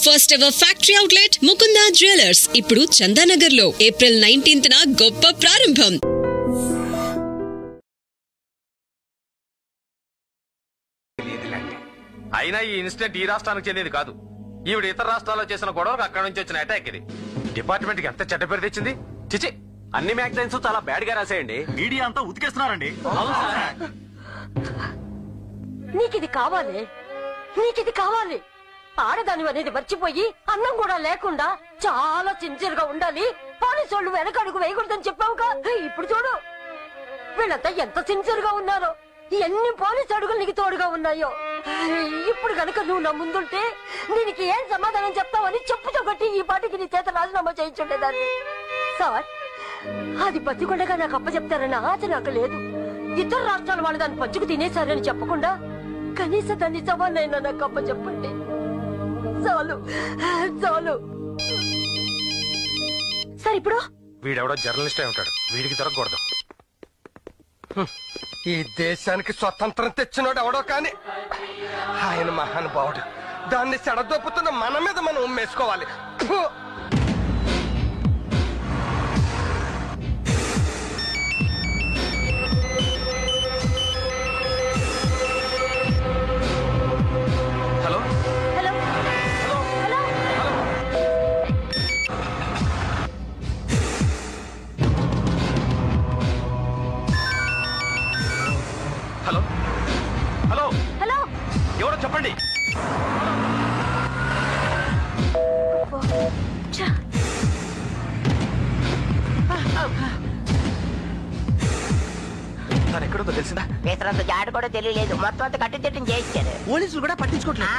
First ever factory outlet Mukunda jewellers ఇప్పుడు చందానగర్ లో April 19th గొప్ప ప్రారంభం. అయినా ఈ ఇన్సిడెంట్ ఈ రాష్ట్రానికి చెందేది కాదు. ఈవిడ ఇతర రాష్ట్రాల్లో చేసిన గొడవకు అక్కడ నుంచి వచ్చిన అటాక్ ఇది. డిపార్ట్మెంట్ కి ఎంత చెడ్డ పేరు తెచ్చింది. చిచి, అన్ని మ్యాగజైన్స్ చాలా బ్యాడ్ గా రాసేయండి. మీడియా అంతా ఉతికేస్తున్నారండి. నీకిది కావాలి, నీకిది కావాలి. ఆడదాని అనేది మర్చిపోయి అన్నం కూడా లేకుండా చాలా సిన్సియర్ గా ఉండాలి. పోలీసు వాళ్ళు వెనకడుగు వేయకూడదని చెప్పావుగా. ఇప్పుడు చూడు వీళ్ళంతా ఎంత సిన్సియర్ గా ఉన్నారో. ఎన్ని పోలీసు అడుగులు నీకు తోడుగా ఉన్నాయో. ఇప్పుడు గనక నువ్వు నా ముందుంటే దీనికి ఏం సమాధానం చెప్తావని చెప్పుతో కట్టి ఈ పాటికి నీ చేత రాజీనామా చేయించుండేదాన్ని. సార్, అది బతికొండగా నాకు అప్పచెప్తారన్న ఆశ నాకు లేదు. ఇతర రాష్ట్రాల వాళ్ళు దాన్ని పంచుకు తినేశారని చెప్పకుండా కనీసం దాన్ని సవాలైనా నాకు అప్పచెప్పండి. చాలు చాలు. సార్, ఇప్పుడు వీడెవడో జర్నలిస్ట్ అయి ఉంటాడు. వీడికి దొరకకూడదు. ఈ దేశానికి స్వతంత్రం తెచ్చినోడు ఎవడో కాని ఆయన మహానుభావుడు. దాన్ని సెడదొప్పుతున్న మన మీద మనం ఉమ్మేసుకోవాలి. Hello hello hello hello hello hello, ఎవరో చెప్పండి. తను ఎక్కడుందో తెలిసిందా? వేసరంత జాడు కూడా తెలియలేదు. మొత్తం అంతా కట్టుదిట్టం చేయించారు. పోలీసులు కూడా పట్టించుకోవట్లేదు.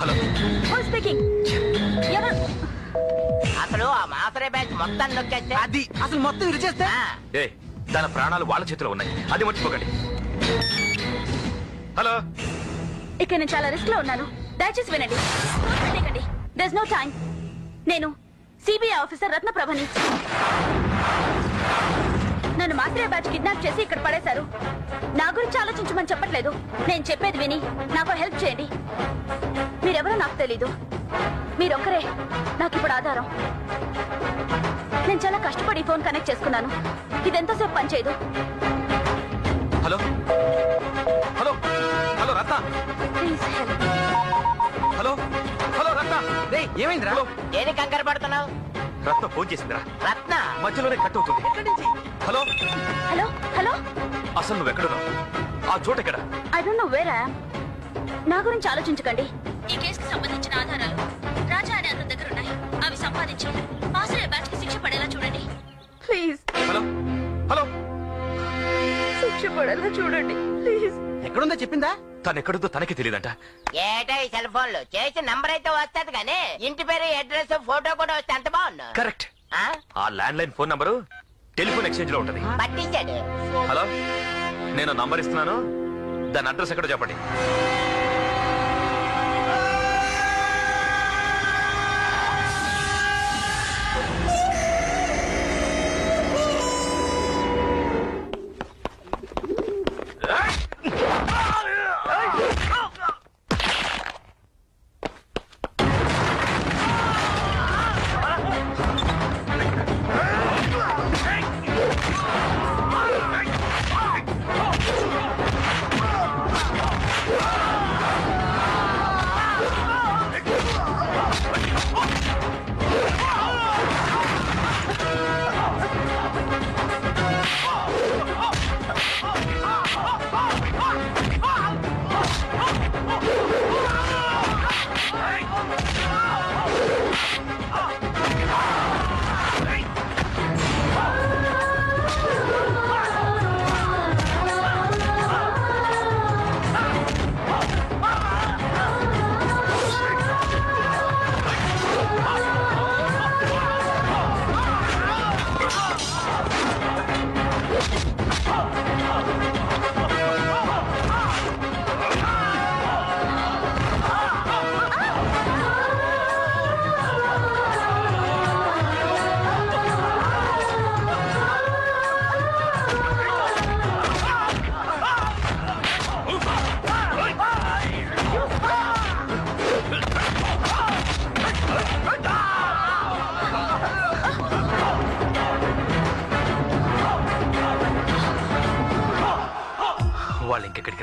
Hello, speaking. అసలు ఆ మాసరే బ్యాచ్ మొత్తాన్ని నొక్కేస్తే అది అసలు మొత్తం ఇరిచేస్తే ఏ తన ప్రాణాలు వాళ్ళ చేతిలో ఉన్నాయి. అది మర్చిపోకండి. హలో, ఇక్కడ నేను చాలా రిస్క్ లో ఉన్నాను. దయచేసి వినండి. There no time. నేను సిబిఐ ఆఫీసర్ రత్నప్రభని. నన్ను మాస్టర్ బ్యాచ్ కిడ్నాప్ చేసి ఇక్కడ పడేశారు. నా గురించి ఆలోచించమని చెప్పట్లేదు. నేను చెప్పేది విని నాకు హెల్ప్ చేయండి. మీరెవరో నాకు తెలీదు. మీరొక్కరే నాకు ఇప్పుడు ఆధారం. నేను చాలా కష్టపడి ఫోన్ కనెక్ట్ చేసుకున్నాను. ఇదెంతసేపు పనిచేయదు. Hello hello hello Ratna. Please help. Hello hello Ratna. ఏమైందిరా? హలో, దేని కంగారు పడుతున్నావు? రత్న ఫోన్ చేసిందిరా. రత్న మధ్యలోనే కట్ అవుతుంది. Hello hello hello. అసలు నువ్వు ఎక్కడున్నావు? ఆ చోట ఎక్కడ? I don't know where I am. నా గురించి ఆలోచించకండి. ఈ కేసుకి సంబంధించిన ఆధారాలు రాజా అనే అతని దగ్గర ఉన్నాయి. అవి సంపాదించి మాస్టర్ బ్యాచ్ కి శిక్ష పడేలా చూడండి. ప్లీజ్. Hello hello. శిక్ష పడేలా చూడండి ప్లీజ్. ఎక్కడుందో చెప్పిందా? తను ఎక్కడుందో తనకి తెలియదంట. ఏటో ఈ సెల్ ఫోన్ లో చేసి నంబర్ అయితే వస్తుంది కానీ ఇంటి పేరు, అడ్రస్, ఫోటో కూడా వస్తే ఎంత బాగుండు. కరెక్ట్. ఆ land line phone number telephone exchange లో ఉంటది. పట్టించాడు. హలో, నేను నంబర్ ఇస్తున్నాను. దాని అడ్రస్ ఎక్కడో చెప్పండి.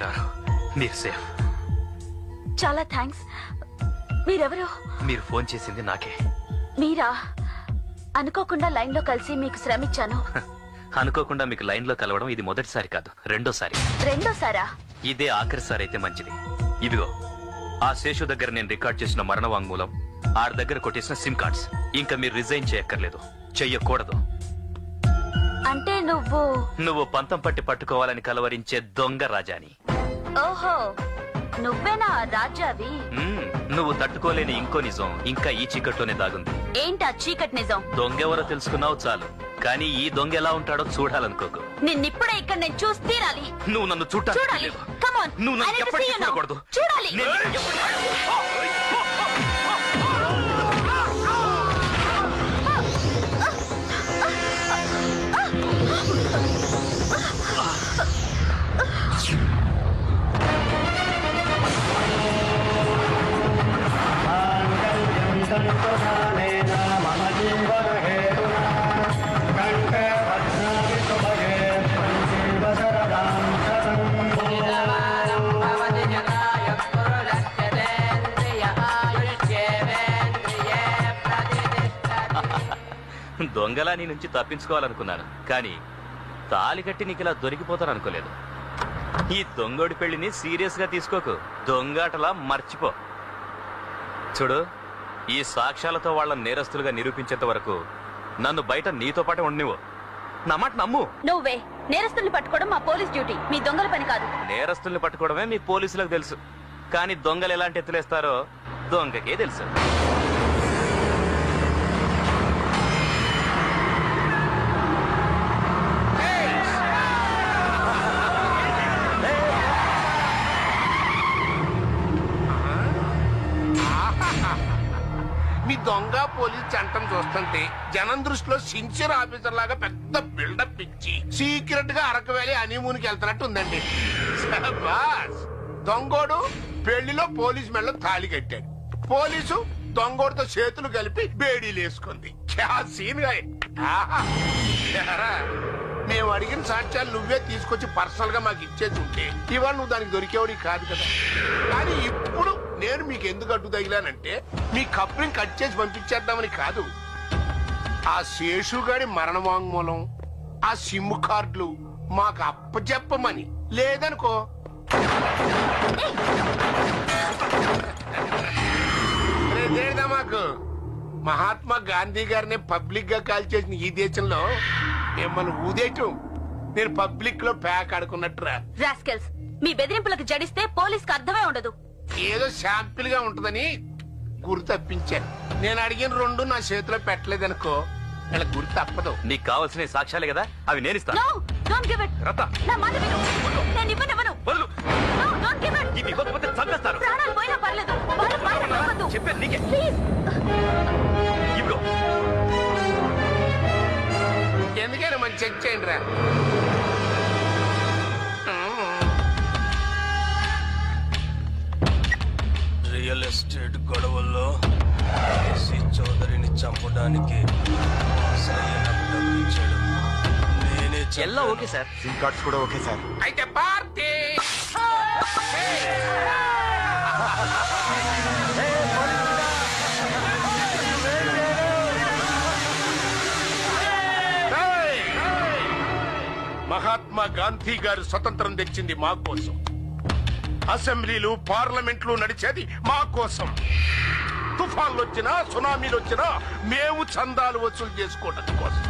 రారు. మీరు సేఫ్. చాలా థ్యాంక్స్. మీరెవరు? మీరు ఫోన్ చేసింది నాకే. మీరా? అనుకోకుండా లైన్ లో కలిసి మీకు శ్రమించాను. అనుకోకుండా మీకు లైన్ లో కలవడం ఇది మొదటిసారి కాదు, రెండోసారి. రెండోసారా? ఇదే ఆఖరిసారి అయితే మంచిది. ఇదిగో ఆ శేషు దగ్గర నేను రికార్డ్ చేసిన మరణ వాంగ్మూలం, ఆడి దగ్గర కొట్టేసిన సిమ్ కార్డ్స్. ఇంకా మీరు రిజైన్ చేయక్కర్లేదు, చెయ్యకూడదు. అంటే నువ్వు పంతం పట్టి పట్టుకోవాలని కలవరించే దొంగ రాజాని. ఓహో, నువ్వేనా రాజావి? నువ్వు తట్టుకోలేని ఇంకో నిజం ఇంకా ఈ చీకట్లోనే దాగుంది. ఏంటా చీకటి నిజం? దొంగెవరో తెలుసుకున్నావు చాలు, కానీ ఈ దొంగ ఎలా ఉంటాడో చూడాలనుకోకు. నిన్నిప్పుడే ఇక్కడ నేను చూసి తీరాలి. నువ్వు నన్ను చూడాలి. Come on. నువ్వు నన్ను ఎప్పటికీ చూడకూడదు. చూడాలి. దొంగలా నీ నుంచి తప్పించుకోవాలనుకున్నాను, కానీ తాళి కట్టి నీకు ఇలా దొరికిపోతాను అనుకోలేదు. ఈ దొంగోడి పెళ్లిని సీరియస్ గా తీసుకోకు, దొంగాటలా మర్చిపో. చూడు, ఈ సాక్ష్యాలతో వాళ్ళని నేరస్తులుగా నిరూపించేంత వరకు నన్ను బయట నీతో పాటు ఉండనివ్వు. నా మాట నమ్ము. నువ్వే నేరస్తుల్ని పట్టుకోవడం మా పోలీస్ డ్యూటీ, మీ దొంగల పని కాదు. నేరస్తుల్ని పట్టుకోవడమే మీ పోలీసులకు తెలుసు, కానీ దొంగలు ఎలాంటి ఎత్తులేస్తారో దొంగకే తెలుసు. మీ దొంగ పోలీస్ చట్టం చూస్తుంటే జనం దృష్టిలో సిన్సియర్ ఆఫీసర్ లాగా పెద్ద బిల్డప్ ఇచ్చి సీక్రెట్ గా అరకు వ్యాలీ హనీమూన్కి వెళ్తున్నట్టు ఉందండి. దొంగోడు పెళ్లిలో పోలీసు మెడలో తాళి కట్టాడు, పోలీసు దొంగోడితో చేతులు కలిపి బేడీలు వేసుకుంది. మేము అడిగిన సాక్ష్యాలు నువ్వే తీసుకొచ్చి పర్సనల్ గా మాకు ఇచ్చేసి ఉంటే ఇవాళ నువ్వు దానికి దొరికేవాడి కాదు కదా. కానీ ఇప్పుడు నేను మీకు ఎందుకు అడ్డు తగిలానంటే మీ కప్లింగ్ కట్ చేసి పంపించేద్దామని కాదు. ఆ శేషుగాడి మరణ వాంగ్మూలం, ఆ సిమ్ కార్డులు మాకు అప్పచెప్పమని. లేదనుకో మాకు మహాత్మా గాంధీ గారిని పబ్లిక్ గా కాల్ చేసిన ఈ దేశంలో మిమ్మల్ని ఊదేయటం నేను పబ్లిక్ లో ప్యాక్ ఆడుకున్నట్టురా. రాస్కెల్స్, మీ బెదిరింపులకు జడిస్తే పోలీస్ కు అర్థమే ఉండదు. ఏదో శాంపిల్ గా ఉంటదని గురి తప్పించాను. నేను అడిగిన రెండు నా చేతిలో పెట్టలేదనుకో ఇలా గురి తప్పదు. నీకు కావాల్సిన సాక్ష్యాలే కదా, అవి నేను ఇస్తాను. No, don't give it. రత, నా మాట విను. నేను ఇవ్వనివ్వను. వదలు. No, don't give it. ఇది ఇవ్వకపోతే చంపేస్తారు. ప్రాణాలు పోయినా పర్లేదు, వాళ్ళ మాట నమ్మొద్దు. చెప్పేది నీకే. Please. ఇవ్వు. ఎందుకైనా మనం చెక్ చేయండి రా. రియల్ ఎస్టేట్ గొడవల్లో ఏసీ చౌదరిని చంపడానికి ఎల్లా ఓకే సార్, సిమ్ కార్డ్స్ కూడా ఓకే సార్. అయితే పార్టీ మహాత్మా గాంధీ గారు స్వతంత్రం తెచ్చింది మా కోసం, అసెంబ్లీలు పార్లమెంట్లు నడిచేది మా కోసం. తుఫాన్లు వచ్చినా సునామీలు వచ్చినా మేము చందాలు వసూలు చేసుకోవడం కోసం,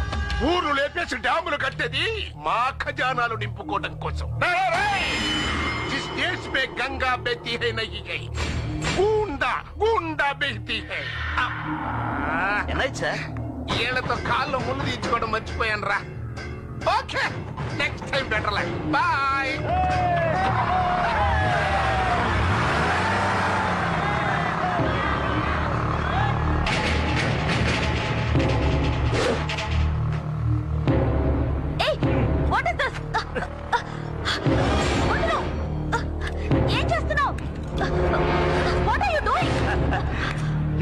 ఊరు లేపేసి డ్యాములు కట్టేది మా ఖజానాలు నింపుకోవడం కోసం. जिस देश में गंगा बहती है नहीं गई, गूंडा गूंडा बहती है. ఏళ్లతో కాళ్ళు ముళ్ళు తీర్చుకోవడం మర్చిపోయాను రా. Okay, next time better life. Bye.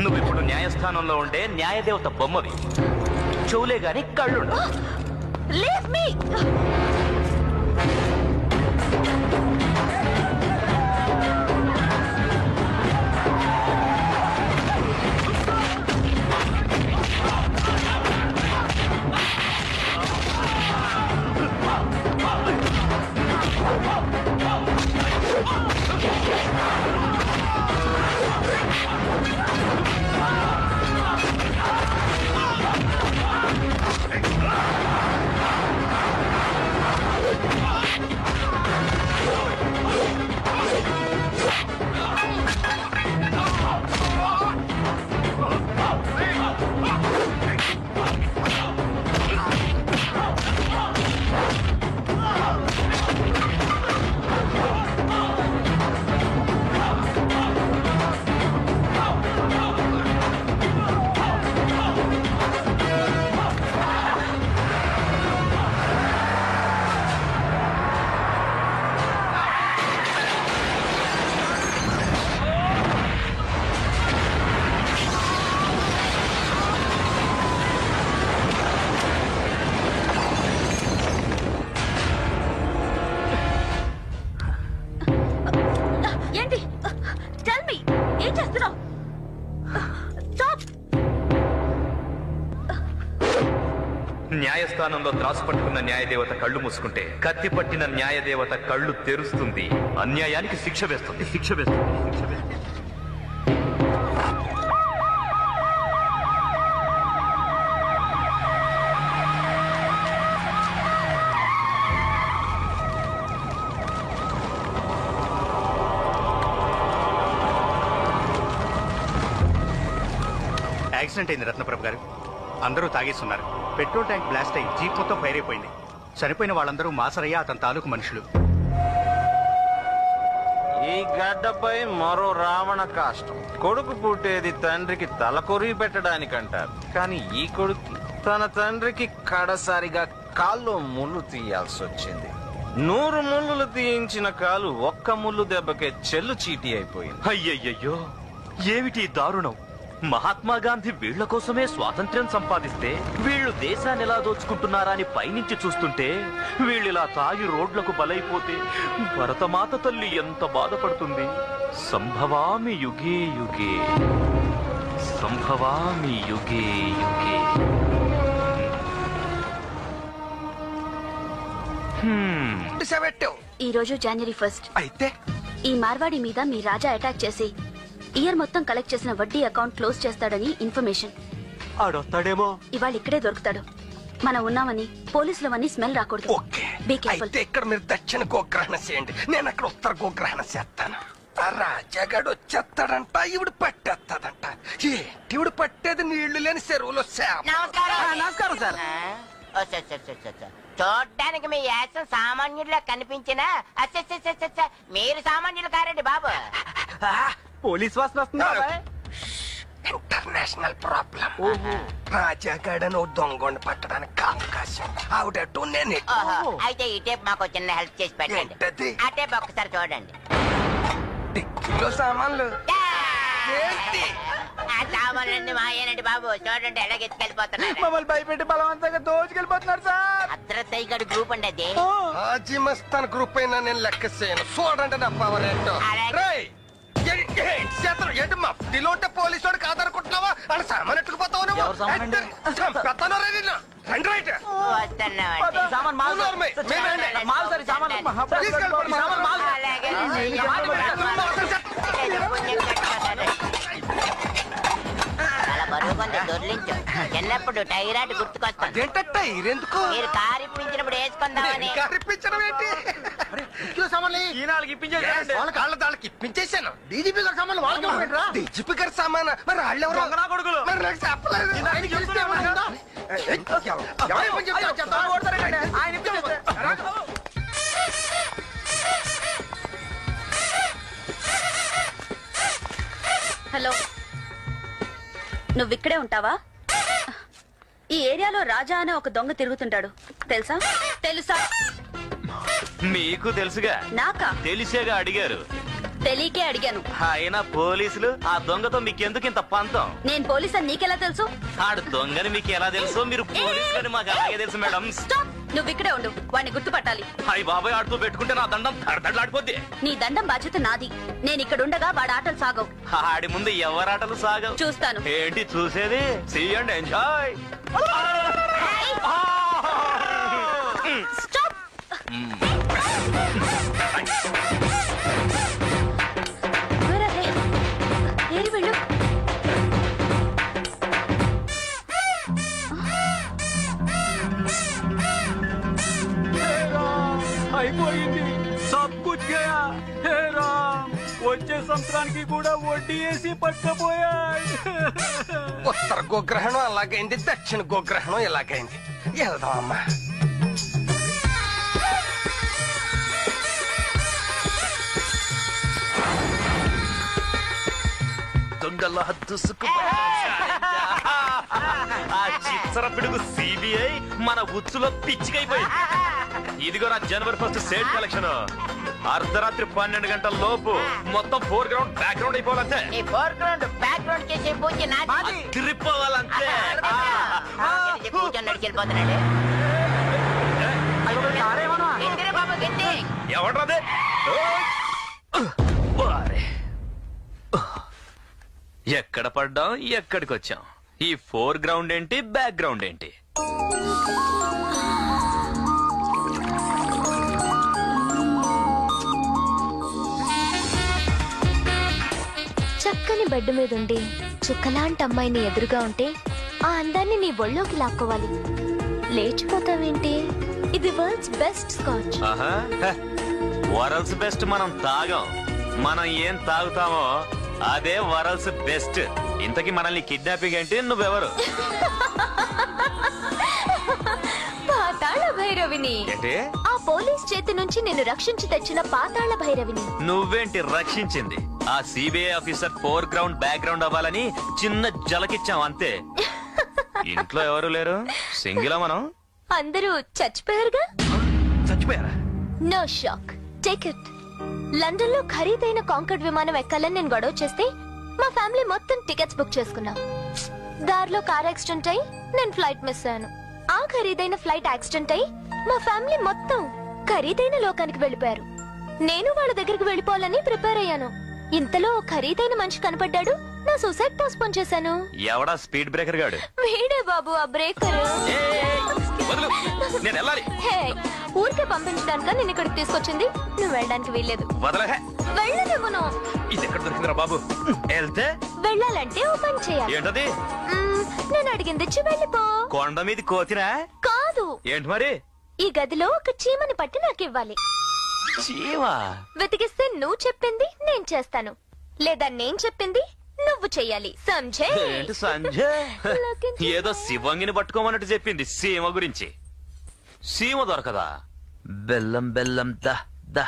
నువ్వు ఇప్పుడు న్యాయస్థానంలో ఉండే న్యాయదేవత బొమ్మవి, చెవులే గాని కళ్ళు. Leave me! న్యాయస్థానంలో త్రాసు పట్టుకున్న న్యాయదేవత కళ్ళు మూసుకుంటే కత్తి పట్టిన న్యాయదేవత కళ్ళు తెరుస్తుంది, అన్యాయానికి శిక్ష వేస్తుంది. యాక్సిడెంట్ అయింది రత్నప్రభు గారు. అందరూ తాగేస్తున్నారు. పెట్రోల్ ట్యాంక్ బ్లాస్ట్ అయ్యి జీప్ మొత్తం ఫైర్ అయిపోయింది. చనిపోయిన వాళ్ళందరూ మాసరయ్య అతని తాలూకు మనుషులు. ఈ గడ్డపై మరో రావణ కాష్టం. కొడుకు పుట్టేది తండ్రికి తలకొరి పెట్టడానికంటారు, కానీ ఈ కొడుకు తన తండ్రికి కడసారిగా కాల్లో ముళ్ళు తీయాల్సి వచ్చింది. 100 ముళ్ళులు తీయించిన కాలు ఒక్క ముళ్ళు దెబ్బకే చెల్లు చీటీ అయిపోయింది. అయ్యయ్యో, ఏమిటి దారుణం! మహాత్మా గాంధీ వీళ్ల కోసమే స్వాతంత్ర్యం సంపాదిస్తే వీళ్లు దేశాన్ని ఎలా దోచుకుంటున్నారా అని పైనుంచి చూస్తుంటే వీళ్ళిలా తాగి రోడ్లకు బలైపోతే భరతమాత తల్లి ఎంత బాధపడుతుంది. సంభవామి యుగే యుగే, సంభవామి యుగే యుగే. ఈ రోజు జనవరి 1 అయితే ఈ మార్వాడి మీద మీ రాజా అటాక్ చేసి ఇయర్ మొత్తం కలెక్ట్ చేసిన వడ్డీ అకౌంట్ క్లోజ్ చేస్తాడని ఇన్ఫర్మేషన్. ఆడొస్తాడేమో. ఇవాళ ఇక్కడే దొరుకుతాడు. మనం ఉన్నామని పోలీసులవన్నీ స్మెల్ రాకూడదు. Be careful. అయితే ఇక్కడ మీరు దక్షిణ గోగ్రహణ చేయండి, నేను అక్కడ ఉత్తర గోగ్రహణ చేస్తాను. ఆ రాజాగాడు వచ్చేస్తాడంట, ఇవిడు పట్టేస్తాడంట. ఏంటి ఇవిడు పట్టేది? నీళ్లు లేని చెరువులో నమస్కారం సార్. చూడ్డానికి మీ యాసం సామాన్యుడిలా కనిపించినా మీరు సామాన్యులు కారండి బాబు. పోలీస్ వాసన వస్తుంది. International problem. రాజాగాడను దొంగని పట్టడానికి అవకాశం. ఆవిడట్టు నేను అయితే ఈ టేప్ మాకు చిన్న హెల్ప్ చేసి పెట్టండి. ఆ టేప్ ఒక్కసారి చూడండి. టిక్కీలో సామాన్లు ఏంటి? ఆ సామాన్లన్నీ మాయేనండి బాబు. చూడండి ఎలాగ ఎత్తుకెళ్ళిపోతున్నారు. మమ్మల్ని భయపెట్టి బలవంతంగా దోచుకెళ్ళిపోతున్నారు సార్. అద్రతయ్య గ్రూప్ అండి అది. హాజీ మస్తాన్ గ్రూప్ అయినా నేను లెక్క చేయను. చూడండి నా పవర్ ఏంటో. మఫ్టీలో ఉంటే పోలీసు వాడికి ఆధారకుంటున్నావా? అని సామాన్ ఎట్టుకుపోతావు నువ్వు. దొర్లించు. చిన్నప్పుడు టైరాట్ గుర్తుకొస్తాను. ఎందుకు మీరు కారు ఇప్పించినప్పుడు వేసుకుందామని. కారిప్పించడం ఏంటి? వాళ్ళకి ఇప్పించేశాను. డీజీపీ గారి సామాన్లు వాళ్ళకి. డీజీపీ గారి సామాన్ మరి వాళ్ళు ఎవరు? మరి నాకు చెప్పలేదు. హలో, నువ్విక్కడే ఉంటావా? ఈ ఏరియాలో రాజా అనే ఒక దొంగ తిరుగుతుంటాడు. తెలుసా? తెలుసా? మీకు తెలుసుగా. నాకా? తెలిసేగా అడిగారు. తెలియకే అడిగాను. అయినా పోలీసులు ఆ దొంగతో మీకెందుకు ఇంత పంతం? నేను పోలీస్ అని నీకెలా తెలుసు? ఆడు దొంగని మీకు ఎలా తెలుసు? మీరు పోలీసులని మాకు అలాగే తెలుసు మేడం. స్టాప్. నువ్వు ఇక్కడే ఉండు, వాడిని గుర్తుపట్టాలి. హాయ్ బాబాయ్ ఆడుతూ పెట్టుకుంటే నా దండం దడదడలాడిపోద్ది. నీ దండం బాధ్యత నాది. నేను ఇక్కడ ఉండగా వాడి ఆటలు సాగవు. ఆడి ముందు ఎవరాటలు సాగవు. చూస్తాను. ఏంటి చూసేది? See and enjoy. స్టాప్. ఏరి వెళ్ళు. అయిపోయింది. సబ్ కుచ్ గయా. హే రామ్, వచ్చే సంవత్సరానికి కూడా వడ్డీ వేసి పట్టుకుపోయాడు. ఉత్తర గోగ్రహణం అలాగైంది, దక్షిణ గోగ్రహణం ఇలాగైంది. వెళ్దాం అమ్మా. దొంగల దుసుకు ఆ చిత్ర పిడుగు సిబిఐ మన ఉచ్చులో పిచ్చికైపోయింది. ఇదిగో నా జనవరి 1 సేట్ కలెక్షన్. అర్ధరాత్రి 12 గంటల లోపు మొత్తం ఫోర్ గ్రౌండ్ బ్యాక్ గ్రౌండ్ అయిపోవాలంతే. ఫోర్ గ్రౌండ్ బ్యాక్ గ్రౌండ్ చేసే పూజ తిరిగిపోవాలంతే. కూర్చొని నడిచెళ్ళిపోతున్నాడు. బాబు గట్టి ఎవడ్రదే? ఎక్కడ పడ్డాం, ఎక్కడికి వచ్చాం? ఈ ఫోర్ గ్రౌండ్ ఏంటి, బ్యాక్ గ్రౌండ్ ఏంటి? చక్కని బెడ్ మీద ఉండి చుక్కలాంటి అమ్మాయిని ఎదురుగా ఉంటే ఆ అందాన్ని నీ ఒళ్ళోకి లాక్కోవాలి. లేచిపోతావేంటి? ఇది world's best scotch. World's best మనం తాగాం. మనం ఏం తాగుతామో అదే వరల్డ్స్ బెస్ట్. ఇంతకీ మనల్ని కిడ్నాపింగ్ ఏంటి? నువ్వెవరు? పాతాళ భైరవిని. ఆ పోలీస్ చేతి నుంచి నిన్ను రక్షించి తెచ్చిన పాతాళ భైరవిని. నువ్వేంటి రక్షించింది? ఆ CBI officer four ground back ground అవ్వాలని చిన్న జలకిచ్చాం అంతే. ఇంట్లో ఎవరు లేరు, సింగిలా మనం. అందరూ చచ్చిపోయారుగా. చచ్చిపోయారా? No shock, take it. London లో ఖరీదైన కాంకర్డ్ విమానం ఎక్కాలని నేను గొడవ చేస్తే మా ఫ్యామిలీ మొత్తం టికెట్స్ బుక్ చేసుకున్నాం. దారిలో కార్ యాక్సిడెంట్ అయి నేను ఫ్లైట్ మిస్ అయ్యాను. ఆ ఖరీదైన ఫ్లైట్ యాక్సిడెంట్ అయి మా ఫ్యామిలీ మొత్తం ఖరీదైన లోకానికి వెళ్ళిపోయారు. నేను వాళ్ళ దగ్గరికి వెళ్ళిపోవాలని ప్రిపేర్ అయ్యాను. ఇంతలో ఖరీదైన మనిషి కనపడ్డాడు. నా సూసైడ్ పోస్ట్పోన్ చేశాను. ఎవడా స్పీడ్ బ్రేకర్ గాడు? వీడే బాబు ఆ బ్రేకర్. ఊరికే పంపించడానిక నేను ఇక్కడికి తీసుకొచ్చింది. నువ్వు వెళ్ళడానికి వీల్లేదు. వెళ్ళనివ్వను. ఇది ఎక్కడ దొరికిందిరా బాబు? వెళ్తే వెళ్ళాలంటే ఓ పని చేయాలి. ఏంటది? నేను అడిగింది ఇచ్చి వెళ్ళిపో. కొండ మీద కోతిరా? కాదు. ఏంటి మరి? ఈ గదిలో ఒక చీమని పట్టి నాకు ఇవ్వాలి. చీమా? వెతికిస్తే నువ్వు చెప్పింది నేను చేస్తాను, లేదా నేను చెప్పింది నువ్వు చెయ్యాలి. సంజయ్ ఏంటి సంజయ్? ఏదో శివంగిని పట్టుకోమన్నట్టు చెప్పింది సీమ గురించి. సీమ దొరకదా? బెల్లం బెల్లం దా దా.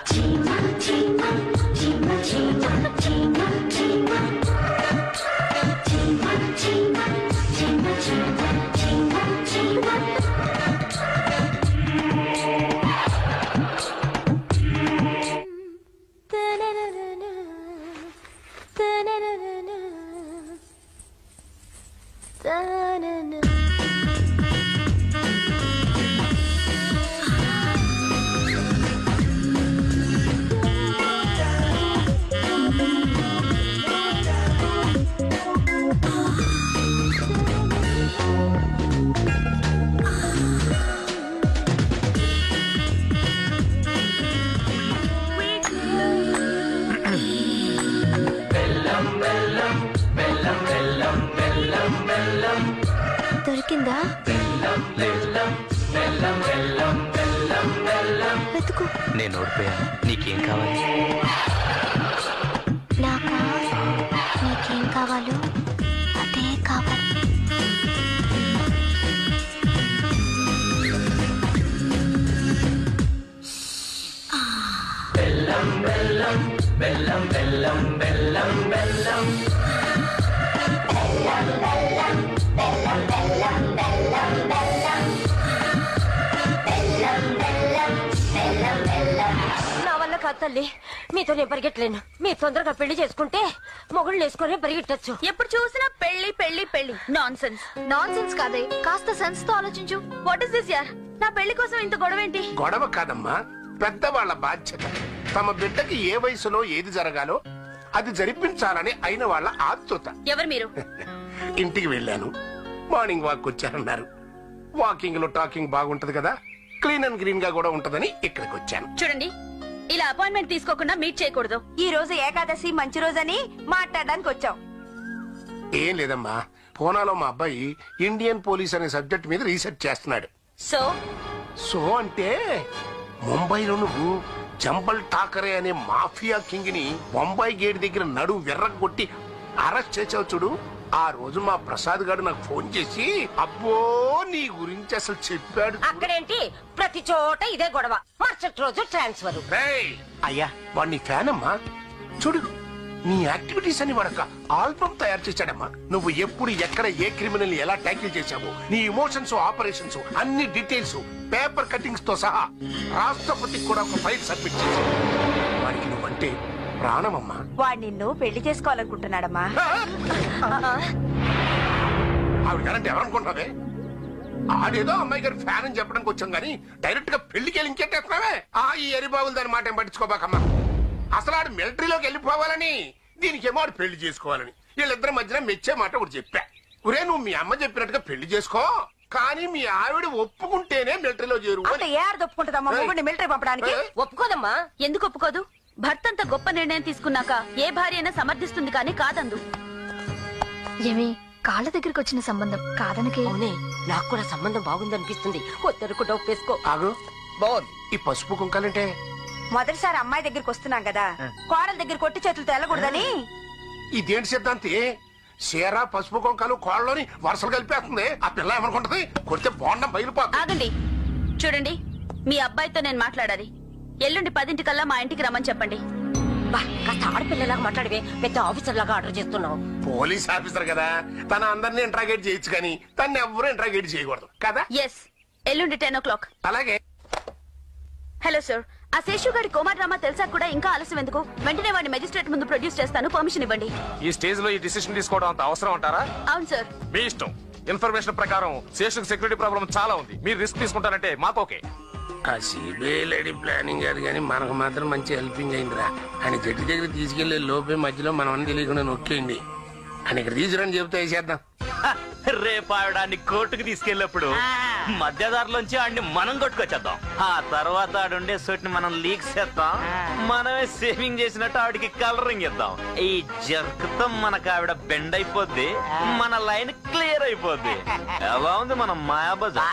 దొరికిందా? వెతుకు. నేను ఓడిపోయాను. నీకేం కావాలి? నాకా? నీకేం కావాలో అదే కావాలి. బెల్లం బెల్లం బెల్లం బెల్లం బెల్లం బెల్లం నా వల్ల కాదు తల్లి, మీతో నేను పరిగెట్టలేను. మీరు తొందరగా పెళ్లి చేసుకుంటే మొగుళ్ళు వేసుకునే పరిగెట్టచ్చు. ఎప్పుడు చూసినా పెళ్లి పెళ్లి పెళ్లి. Non sense. నాన్ సెన్స్ కాదే, కాస్త సెన్స్ తో ఆలోచించు. వాట్ ఇస్ దిస్ యార్? నా పెళ్లి కోసం ఇంత గొడవ ఏంటి? గొడవ కాదమ్మా, పెద్దవాళ్ల బాధ్యత. తమ బిడ్డకి ఏ వయసులో ఏది జరగాలో అది జరిపించాలని అయిన వాళ్ళ ఆతృత. ఎవరు మీరు? ఇంటికి వెళ్ళాను, మార్నింగ్ వాక్ వచ్చారన్నారు. వాకింగ్ లో టాకింగ్ బాగుంటది కదా, క్లీన్ అండ్ గ్రీన్ గా కూడా ఉంటదని ఇక్కడికి వచ్చాను. చూడండి, ఇలా అపాయింట్మెంట్ తీసుకోకుండా మీట్ చేయకూడదు. ఈ రోజు ఏకాదశి మంచి రోజని మాట్లాడడానికి వచ్చాం. ఏం లేదమ్మా, పూనాలో మా అబ్బాయి ఇండియన్ పోలీస్ అనే సబ్జెక్ట్ మీద రీసెర్చ్ చేస్తున్నాడు. సో అంటే ముంబైలో నువ్వు జంబల్ ఠాకరే అనే మాఫియా కింగ్ ని బొంబాయి గేట్ దగ్గర నడు విర్రగొట్టి అరెస్ట్ చేసావు చూడు. ఆ రోజు మా ప్రసాద్ గారు నాకు ఫోన్ చేసి అబ్బో నీ గురించి అసలు చెప్పాడు. అక్కడేంటి ప్రతి చోట ఇదే గొడవ. మరుసటి రోజు ట్రాన్స్ఫర్. అయ్యా వాడిని ఫ్యాన్ అమ్మా. చూడు నీ యాక్టివిటీస్ అని వాడక ఆల్బమ్ తయారు చేశాడమ్మా. నువ్వు ఎప్పుడు ఎక్కడ ఏ క్రిమినల్ ఎలా ట్యాకిల్ చేశావు, నీ ఇమోషన్స్ ఆపరేషన్స్ అన్ని డీటెయిల్స్ పేపర్ కటింగ్స్ తో సహా రాష్ట్రపతికి కూడా ఒక ఫైల్ సబ్మిట్ చేశావు. వాడికి నువ్వంటే ప్రాణమమ్మా. వాడు నిన్ను పెళ్లి చేసుకోవాలనుకుంటున్నాడమ్మా. ఆవిడ గారంటే ఎవరనుకుంటున్నావే? ఆడేదో అమ్మాయి గారు ఫ్యాన్ అని చెప్పడానికి వచ్చాం గానీ డైరెక్ట్ గా పెళ్లికి వెళ్ళి ఇంకెట్టేస్తున్నావే. ఈ ఎరిబాబులు దాని మాట ఏం పట్టించుకోబాకమ్మా. అసలు ఆడు మిలిటరీలోకి వెళ్ళిపోవాలని, దీనికేమో ఆడు పెళ్లి చేసుకోవాలని వీళ్ళిద్దరి మధ్యన మెచ్చే మాట ఒకటి చెప్పా. ఒరే నువ్వు మీ అమ్మ చెప్పినట్టుగా పెళ్లి చేసుకో, కానీ మీ ఆవిడ ఒప్పుకుంటేనే మిలిటరీలో చేరు. ఒప్పుకుంటుందమ్మా మిలిటరీ పంపడానికి? ఒప్పుకోదమ్మా. ఎందుకు ఒప్పుకోదు? భర్త అంత గొప్ప నిర్ణయం తీసుకున్నాక ఏ భార్య అయినా సమర్థిస్తుంది కానీ కాదందు. ఏమి కాళ్ళ దగ్గరికి వచ్చిన సంబంధం కాదనకే. అవునే, నాకు కూడా సంబంధం బాగుందనిపిస్తుంది. వద్దరుకు డబ్బేసుకో. ఆగు, బాగుంది. ఈ పసుపు కుంకాలంటే మొదటిసారి అమ్మాయి దగ్గరికి వస్తున్నాం కదా, కోడల దగ్గర కొట్టి చేతులతో వెళ్ళకూడదని. ఇదేంటి సిద్ధాంతి? చీర పసుపు కుంకాలు కోళ్ళలోని వరుసలు కలిపేస్తుంది. ఆ పిల్ల ఏమనుకుంటది? కొడితే బాండం బయలుపోతుంది. ఆగండి, చూడండి, మీ అబ్బాయితో నేను మాట్లాడాలి. ఎల్లుండి 10 మా ఇంటికి రమ్మని చెప్పండి. కాస్త ఆడపిల్లలాగా మాట్లాడివే, పెద్ద ఆఫీసర్ లాగా ఆర్డర్ చేస్తున్నావు. పోలీస్ ఆఫీసర్ కదా, తన అందరినీ ఇంట్రాగేట్ చేయొచ్చు కానీ తను ఎవరు ఇంట్రాగేట్ చేయకూడదు కదా. ఎస్, ఎల్లుండి 10 o'clock. అలాగే. హలో సార్, ఆ శేషు గారి కోమా డ్రామా తెలుసా కూడా ఇంకా ఆలస్యం ఎందుకు? వెంటనే వాడిని మెజిస్ట్రేట్ ముందు ప్రొడ్యూస్ చేస్తాను, పర్మిషన్ ఇవ్వండి. ఈ స్టేజ్ లో ఈ డిసిషన్ తీసుకోవడం అంత అవసరం అంటారా? అవును సార్. మీ ఇష్టం. ఇన్ఫర్మేషన్ ప్రకారం శేషుకు సెక్యూరిటీ ప్రాబ్లం చాలా ఉంది. మీరు రిస్క్ తీసుకుంటారంటే మాకు ఓకే. ఆ సిబిఐ లేడీ ప్లానింగ్ అది కానీ మనకు మాత్రం మంచి హెల్పింగ్ అయిందిరా. అని జడ్జి దగ్గర తీసుకెళ్లే లోపే మధ్యలో మనం అన్ని తెలియకుండా నొక్కేయండి. అని ఇక్కడ తీసుకురని చెబుతా వేసేద్దాం. రేపు ఆవిడాన్ని కోర్టుకు తీసుకెళ్ళినప్పుడు మధ్యదారులోంచి ఆడిని మనం కొట్టుకొచ్చేద్దాం. ఆ తర్వాత ఆడుండే సోటిని మనం లీక్ చేద్దాం. మనమే సేవింగ్ చేసినట్టు ఆవిడకి కలరింగ్ ఇద్దాం. ఈ జర్కుతో మనకు ఆవిడ బెండ్ అయిపోద్ది, మన లైన్ క్లియర్ అయిపోద్ది. ఎలా ఉంది మన మాయాబజార్?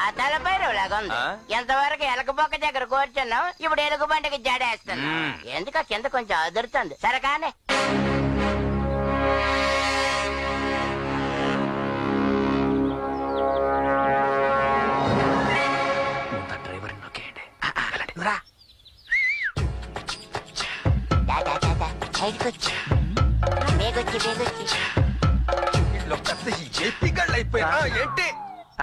ఎంతవరకు ఎలకపోక దగ్గర కూర్చున్నాం, ఇప్పుడు ఎలుగు బండికి జడేస్తున్నాం. ఎందుక కింద కొంచెం అదురుతుంది. సరే కానీ ఏంటి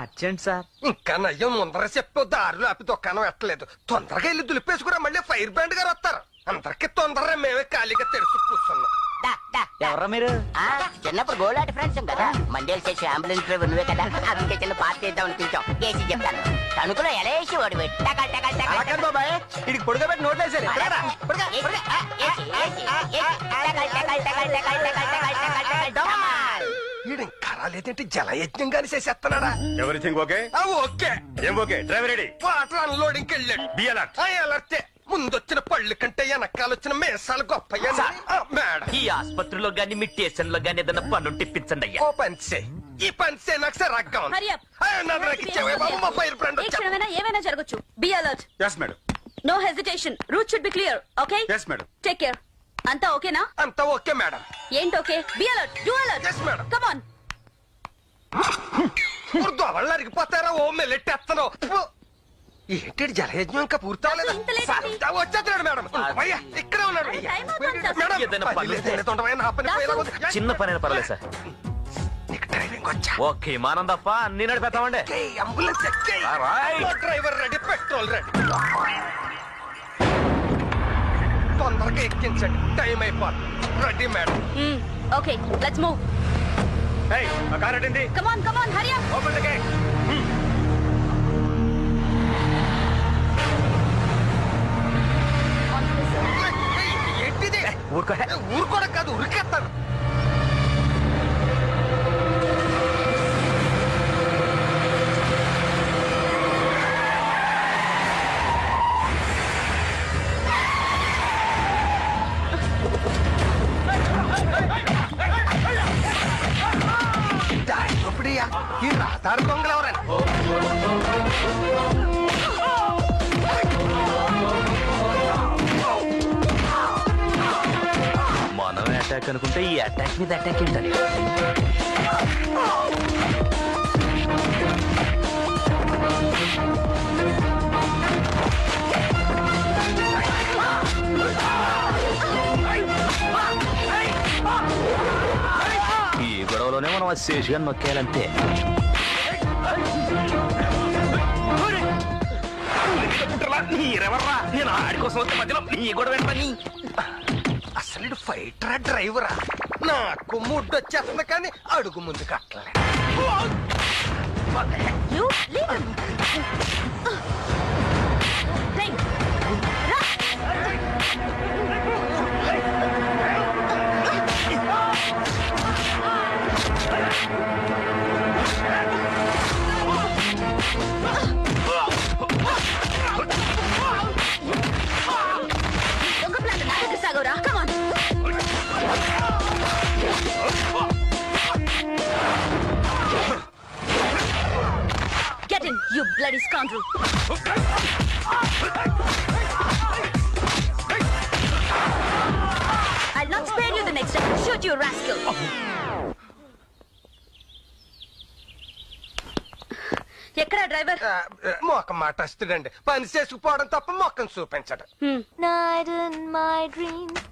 అర్జెంట్ సార్. ఇంకా నయ్యం ముందర చెప్పు, దారిలో ఆపి దుకాణం ఎట్టలేదు. తొందరగా వెళ్ళి దులిపేసుకురా, మళ్ళీ ఫైర్ బ్రాండ్ గారు వస్తారు. అందరికి తొందరగా మేమే ఖాళీగా తెరుచు కూర్చున్నాం. ఎవరా మీరు? చిన్నప్పుడు గోలాటి ఫ్రెండ్స్ కదా, మండేలు చేసి అంబులెన్స్ డ్రైవర్ నువ్వే కదా, అందుకే చిన్న పార్టీ ఇద్దామని పిలిచాం. వేసి చెప్తాను, తణుకులో ఎలా వేసి వాడు బాబాయ్ ఇది పొడుగబెట్టి నోట్లు వేసారు. ఇంకా రాలేదేంటి? జలయజ్ఞం గాని చేసేస్తున్నాడా? Everything okay? ఓకే. ఏం okay? Driver ready. Water unloading వెళ్ళాడు. Be alert. అలర్టే. ముందొచ్చిన పళ్ళు కంటే వెనకాలొచ్చిన మేసాలు గొప్ప. మేడం, ఈ ఆసుపత్రిలో గాని మీ స్టేషన్ లో గాని ఏదైనా పన్ను టిప్పించండి అయ్యా. ఓ పనిసే, ఈ పనిసే నాకు సరగ్గా ఉంది. ఏమైనా జరగచ్చు. Be alert. Yes madam. No hesitation. Route should be clear. Okay? Yes madam. Take care. అంతా ఓకేనా? అంతా ఓకే మేడం. ఏంటి okay? Be alert. Do alert. Yes madam. Come on. దొవళ్ళు అరిగిపోతారా? ఓ మెల్లెట్టేస్తాను. ఏంటి జలయజ్ఞం ఇంకా పూర్తవలేదు? వచ్చేస్తున్నాడు మేడం. ఇక్కడే ఉన్నాడు. చిన్న పని పర్లేదు సార్. డ్రైవింగ్ వచ్చా? ఓకే మానం తప్ప అన్ని నడిపేస్తామండి. Ambulance driver ready, petrol ready. తొందరగా ఎక్కించండి, టైం అయిపోతుంది. Ready madam. Okay, let's move. ఏయ్, ఆ కార్ అటెండి. Come on, hurry up. Open the gate. ఏంటిది? ఊరుకోవడం కాదు, ఉరికేస్తాను. ఈ రాతారు దొంగలు ఎవరని మనం అటాక్ అనుకుంటే ఈ అటాక్ మీద అటాక్ ఏంటని ఈ గొడవలోనే మనం అది శేషిగా నొక్కేయాలంతే. మీరెవర్రా? నేను ఆడి కోసం వచ్చే మధ్యలో నీ గొడవ పని. అసలు ఫైటరా డ్రైవరా? నాకు ముడ్డు వచ్చేస్తుంది కానీ అడుగు ముందు కట్టలే. Get in, you bloody scoundrel! I'll not spare you the next time. Shoot you, rascal! ఎక్కడ డ్రైవర్? మొక్క మాట వస్తుందండి, పని చేసుకుపోవడం తప్ప మొక్కను చూపించడం. Night in my dreams